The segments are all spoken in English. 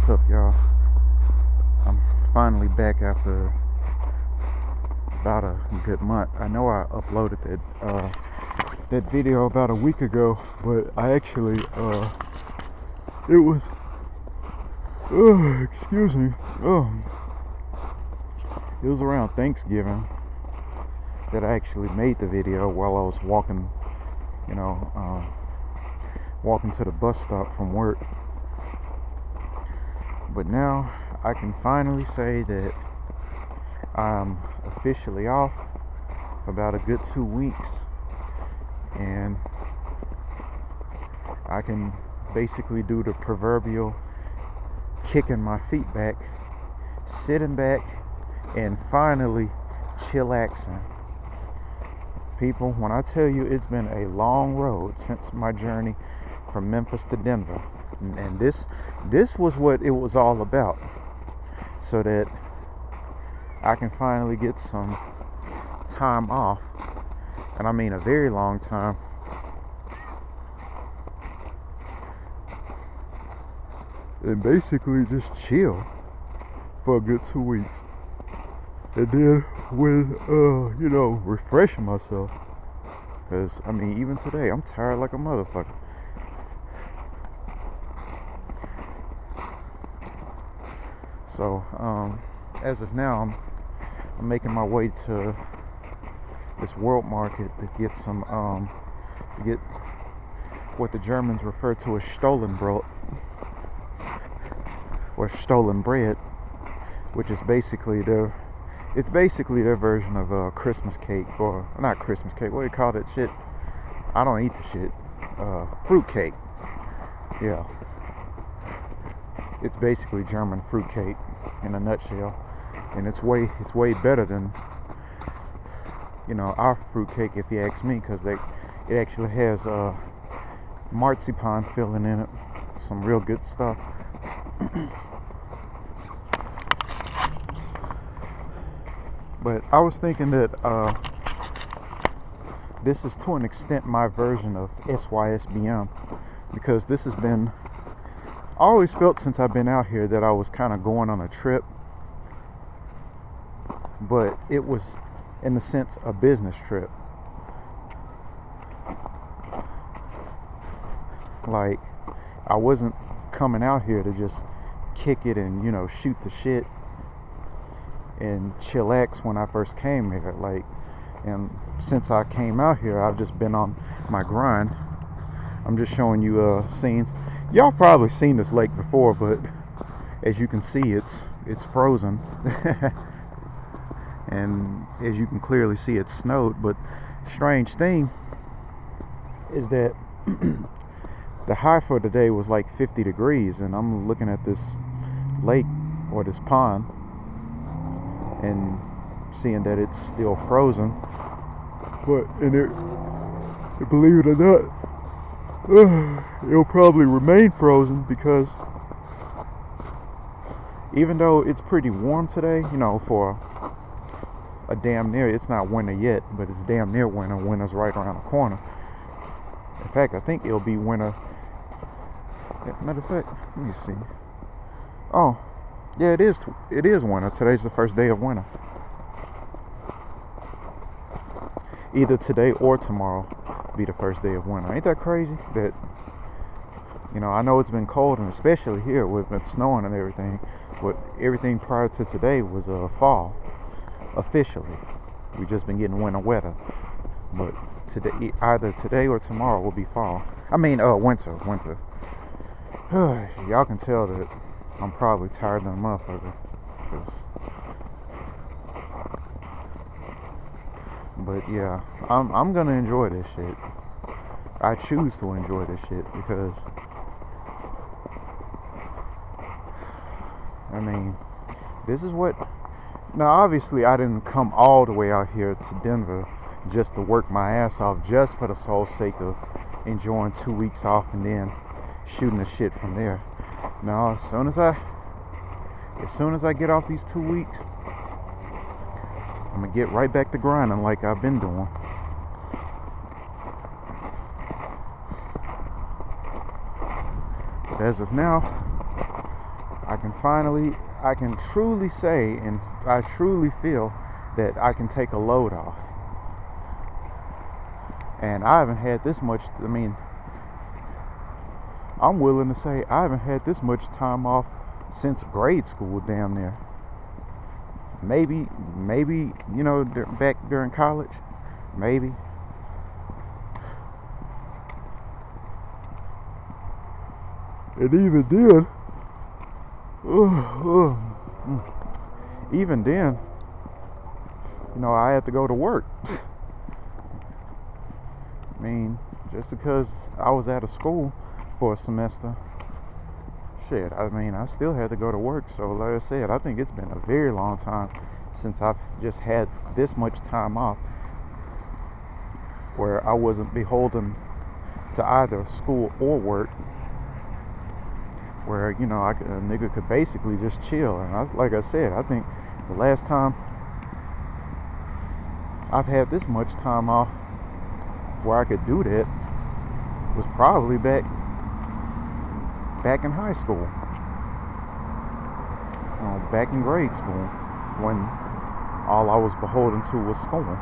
What's up, y'all? I'm finally back after about a good month. I know I uploaded that video about a week ago, but I actually it was excuse me. It was around Thanksgiving that I actually made the video while I was walking, walking to the bus stop from work. But now I can finally say that I'm officially off for about a good 2 weeks, and I can basically do the proverbial kicking my feet back, sitting back, and finally chillaxing. People, when I tell you it's been a long road since my journey from Memphis to Denver, and this was what it was all about, so that I can finally get some time off, and I mean a very long time, and basically just chill for a good 2 weeks, and then with refreshing myself, because I mean even today I'm tired like a motherfucker. So as of now, I'm making my way to this world market to get some to get what the Germans refer to as Stollenbrot, or stolen bread, which is basically their version of Christmas cake, or not Christmas cake, what do you call that shit? I don't eat the shit. Fruit cake. Yeah. It's basically German fruit cake in a nutshell, and it's way better than our fruit cake, if you ask me, because it actually has marzipan filling in it, some real good stuff. But I was thinking that this is to an extent my version of SYSBM, because this has been, I always felt since I've been out here that I was kind of going on a trip, but it was in the sense a business trip. Like, I wasn't coming out here to just kick it and shoot the shit and chillax when I first came here. Like, and since I came out here, I've just been on my grind. I'm just showing you scenes. Y'all probably seen this lake before, but as you can see, it's frozen. And as you can clearly see, it snowed. But strange thing is that the high for today was like 50 degrees, and I'm looking at this lake or this pond and seeing that it's still frozen. But believe it or not, it'll probably remain frozen, because even though it's pretty warm today, for a damn near, it's not winter yet, but it's damn near winter. Winter's right around the corner. In fact, I think it'll be winter. Matter of fact, let me see. Oh, yeah, it is winter. Today's the first day of winter. Either today or tomorrow will be the first day of winter. Ain't that crazy? That, I know it's been cold, and especially here, we've been snowing and everything, but everything prior to today was fall. Officially, we've just been getting winter weather, but today, either today or tomorrow, will be fall. I mean, winter. Y'all can tell that I'm probably tired than a motherfucker. But yeah, I'm gonna enjoy this shit. I choose to enjoy this shit because, I mean, this is what. Now, obviously, I didn't come all the way out here to Denver just to work my ass off, just for the sole sake of enjoying 2 weeks off and then shooting the shit from there. Now, as soon as I get off these 2 weeks, I'm gonna get right back to grinding like I've been doing. But as of now, I can truly say, and I truly feel that I can take a load off. And I haven't had this much, I mean, I'm willing to say I haven't had this much time off since grade school, damn near. Maybe, back during college, maybe. And even then, I had to go to work. I mean, just because I was out of school for a semester, shit, I mean, I still had to go to work. So like I said, I think it's been a very long time since I've just had this much time off where I wasn't beholden to either school or work, where a nigga could basically just chill. And like I said, I think the last time I've had this much time off where I could do that was probably back in high school, back in grade school, when all I was beholden to was schooling.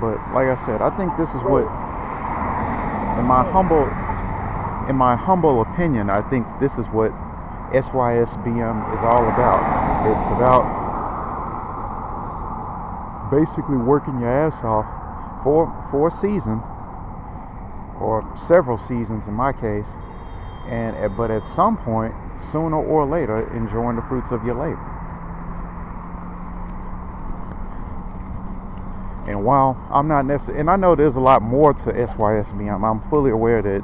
But like I said, I think this is what, in my humble opinion, I think this is what SYSBM is all about. It's about basically working your ass off for a season, or several seasons in my case, but at some point, sooner or later, enjoying the fruits of your labor. And while I'm not necessarily, and I know there's a lot more to SYSBM, I'm fully aware that,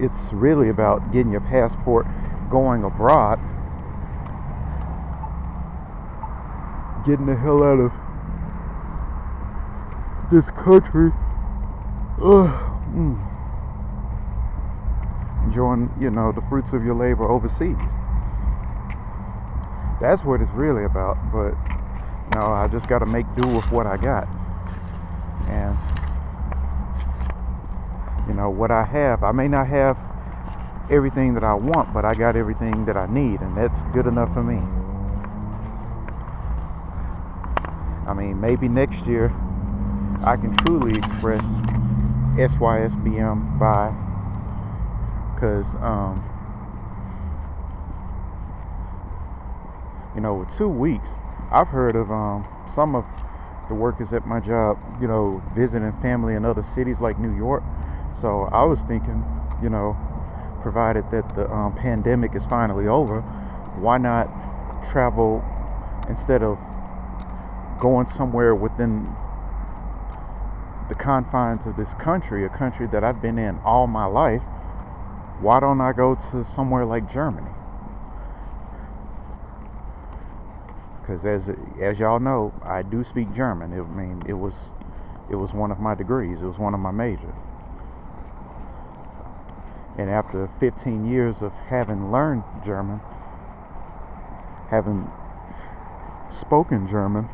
it's really about getting your passport, going abroad, getting the hell out of this country, enjoying, the fruits of your labor overseas. That's what it's really about. But I just got to make do with what I got. And what I have, I may not have everything that I want, but I got everything that I need, and that's good enough for me. I mean, maybe next year I can truly express SYSBM by, because with 2 weeks, I've heard of some of the workers at my job, visiting family in other cities like New York. So I was thinking, provided that the pandemic is finally over, why not travel, instead of going somewhere within the confines of this country, a country that I've been in all my life? Why don't I go to somewhere like Germany? Because as y'all know, I do speak German. It was one of my degrees. It was one of my majors. And after 15 years of having learned German, having spoken German,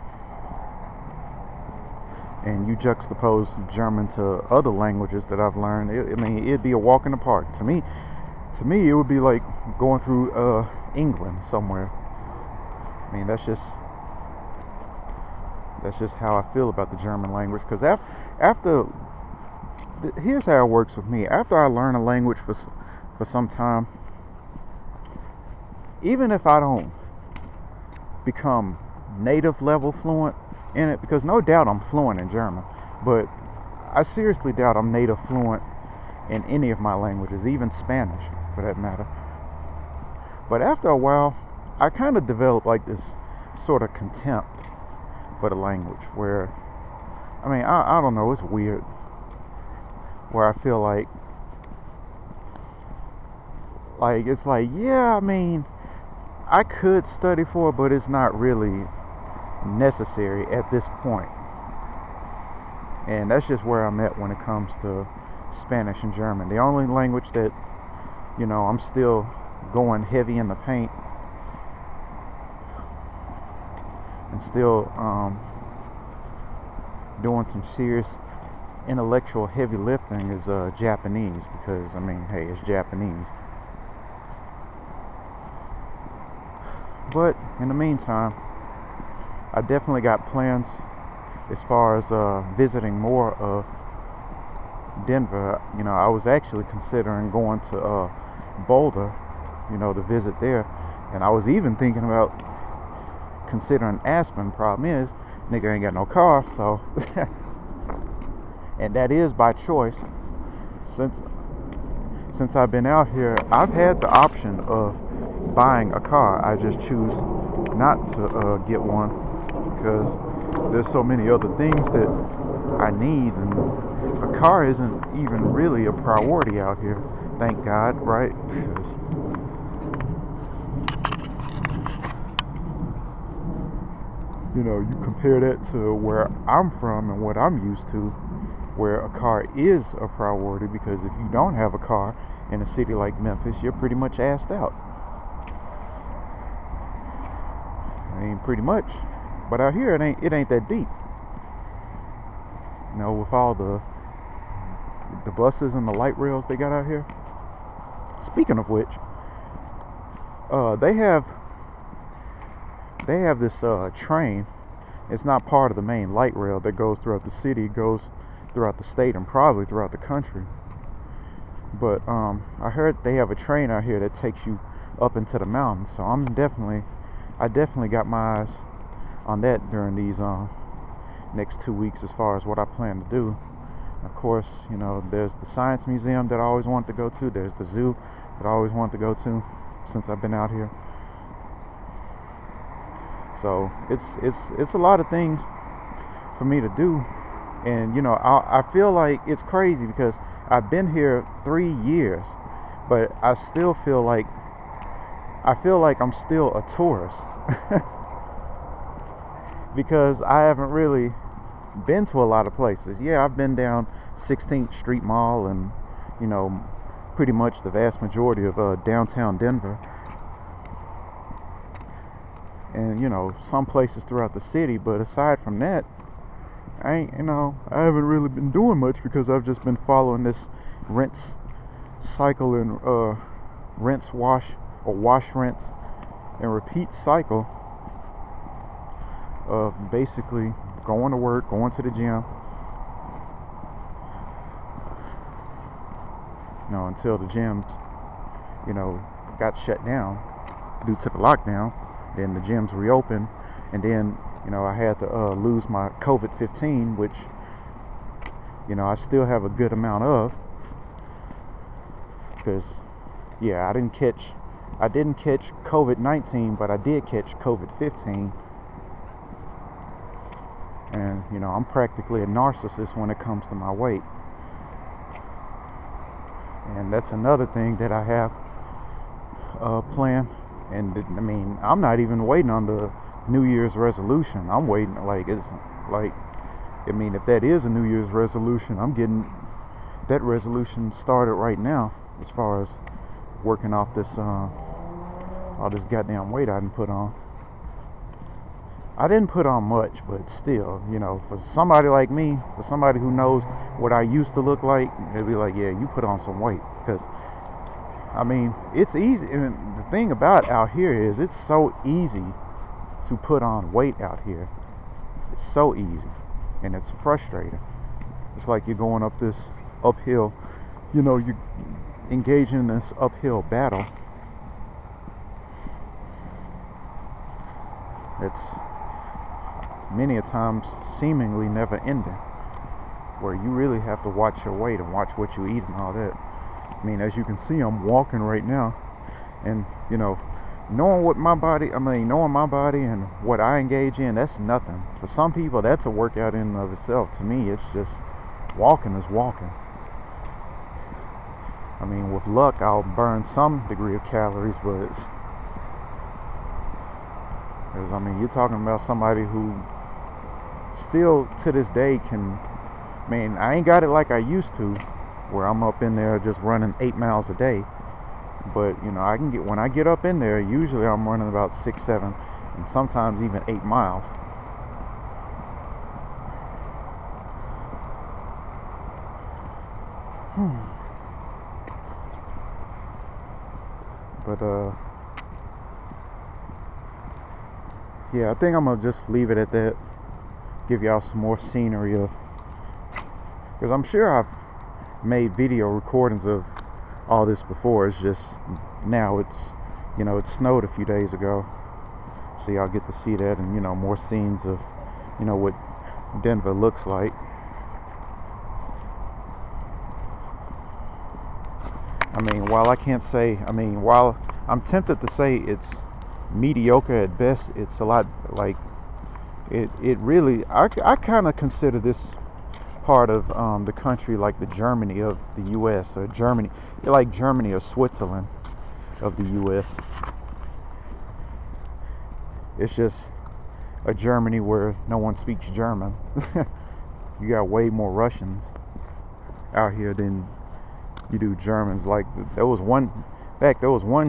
and you juxtapose German to other languages that I've learned, it'd be a walk in the park. To me, it would be like going through England somewhere. I mean, that's just how I feel about the German language. Because here's how it works with me. After I learn a language for some time, even if I don't become native level fluent in it, because no doubt I'm fluent in German, but I seriously doubt I'm native fluent in any of my languages, even Spanish for that matter. But after a while, I kind of developed like this sort of contempt for the language, where I don't know, it's weird, where I feel like it's like, yeah, I could study for it, but it's not really necessary at this point. And that's just where I'm at when it comes to Spanish and German. The only language that I'm still going heavy in the paint and still doing some serious intellectual heavy lifting is Japanese, because I mean, hey, it's Japanese. But in the meantime, I definitely got plans as far as visiting more of Denver. You know, I was actually considering going to Boulder, you know, to visit there, and I was even thinking about considering Aspen. Problem is, nigga ain't got no car, so and that is by choice. Since I've been out here, I've had the option of buying a car. I just choose not to get one because there's so many other things that I need, and a car isn't even really a priority out here. Thank God, right? You know, you compare that to where I'm from and what I'm used to, where a car is a priority, because if you don't have a car in a city like Memphis, you're pretty much assed out. I mean, pretty much. But out here, it ain't that deep. You know, with all the buses and the light rails they got out here. Speaking of which, they have this train. It's not part of the main light rail that goes throughout the city. It goes throughout the state and probably throughout the country. But I heard they have a train out here that takes you up into the mountains. So I definitely got my eyes on that during these next 2 weeks as far as what I plan to do. Of course, you know, there's the Science Museum that I always wanted to go to. There's the zoo that I always wanted to go to since I've been out here. So it's a lot of things for me to do, and you know, I feel like it's crazy because I've been here 3 years, but I still feel like I'm still a tourist because I haven't really been to a lot of places. Yeah, I've been down 16th Street Mall and, you know, pretty much the vast majority of downtown Denver, and you know, some places throughout the city. But aside from that, I haven't really been doing much because I've just been following this rinse cycle and rinse wash, or wash rinse and repeat cycle of basically going to work, going to the gym, you know, until the gyms, you know, got shut down due to the lockdown. Then the gyms reopened, and then, you know, I had to lose my COVID-15, which, you know, I still have a good amount of, because, yeah, I didn't catch COVID-19, but I did catch COVID-15. And, you know, I'm practically a narcissist when it comes to my weight. And that's another thing that I have planned. And I mean, I'm not even waiting on the New Year's resolution. I'm waiting, I mean, if that is a New Year's resolution, I'm getting that resolution started right now, as far as working off this all this goddamn weight I didn't put on. I didn't put on much, but still, you know, for somebody like me, for somebody who knows what I used to look like, they'd be like, yeah, you put on some weight. Because, I mean, it's easy. And the thing about out here is it's so easy to put on weight out here. It's so easy. And it's frustrating. It's like you're going up this uphill, you know, you're engaging in this uphill battle. It's many a times seemingly never ending, where you really have to watch your weight and watch what you eat and all that. I mean, as you can see, I'm walking right now, and you know, knowing my body and what I engage in, that's nothing. For some people, that's a workout in and of itself. To me, it's just walking is walking. I mean, with luck, I'll burn some degree of calories, but because, I mean, you're talking about somebody who still to this day can, man, I ain't got it like I used to, where I'm up in there just running 8 miles a day. But, you know, when I get up in there, usually I'm running about 6, 7, and sometimes even 8 miles. But yeah, I think I'm gonna just leave it at that. Give y'all some more scenery of, because I'm sure I've made video recordings of all this before. It's just now it's, you know, it snowed a few days ago, so y'all get to see that, and, you know, more scenes of, you know, what Denver looks like. I mean, while I'm tempted to say it's mediocre at best, it's a lot like it really, I kind of consider this part of the country like the Germany of the US, or Germany, like Germany or Switzerland of the US. It's just a Germany where no one speaks German. You got way more Russians out here than you do Germans. Like there was one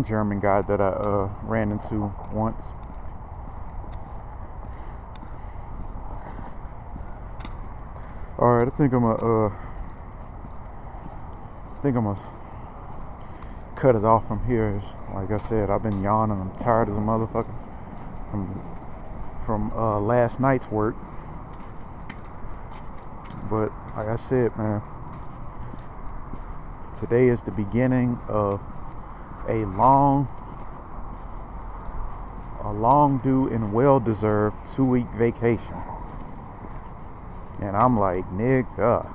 German guy that I ran into once. Alright, I think I'm gonna cut it off from here. Like I said, I've been yawning. I'm tired as a motherfucker from last night's work. But like I said, man, today is the beginning of a long due and well-deserved 2-week vacation. And I'm like, nigga.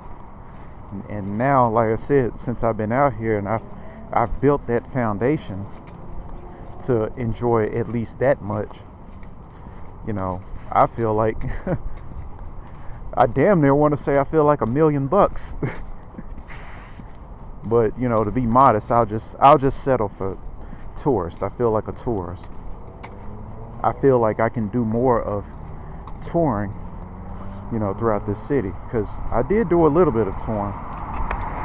And now, like I said, since I've been out here and I've built that foundation to enjoy at least that much, you know, I feel like I damn near want to say I feel like $1 million. But, you know, to be modest, I'll just settle for tourist. I feel like a tourist. I feel like I can do more of touring, you know, throughout this city, because I did do a little bit of touring,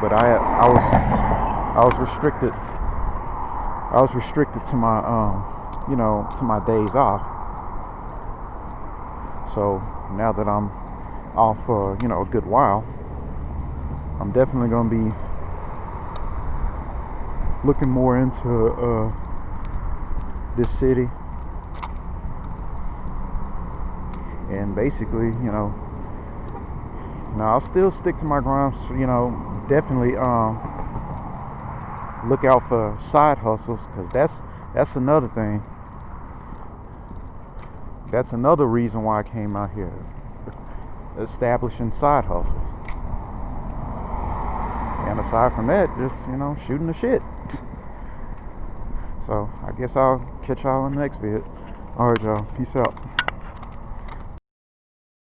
but I was restricted. I was restricted to my you know, to my days off. So now that I'm off for, you know, a good while, I'm definitely gonna be looking more into this city, and basically, you know, now I'll still stick to my grind. You know, definitely look out for side hustles, because that's another thing. That's another reason why I came out here, establishing side hustles. And aside from that, just, you know, shooting the shit. So I guess I'll catch y'all in the next vid. Alright, y'all, peace out.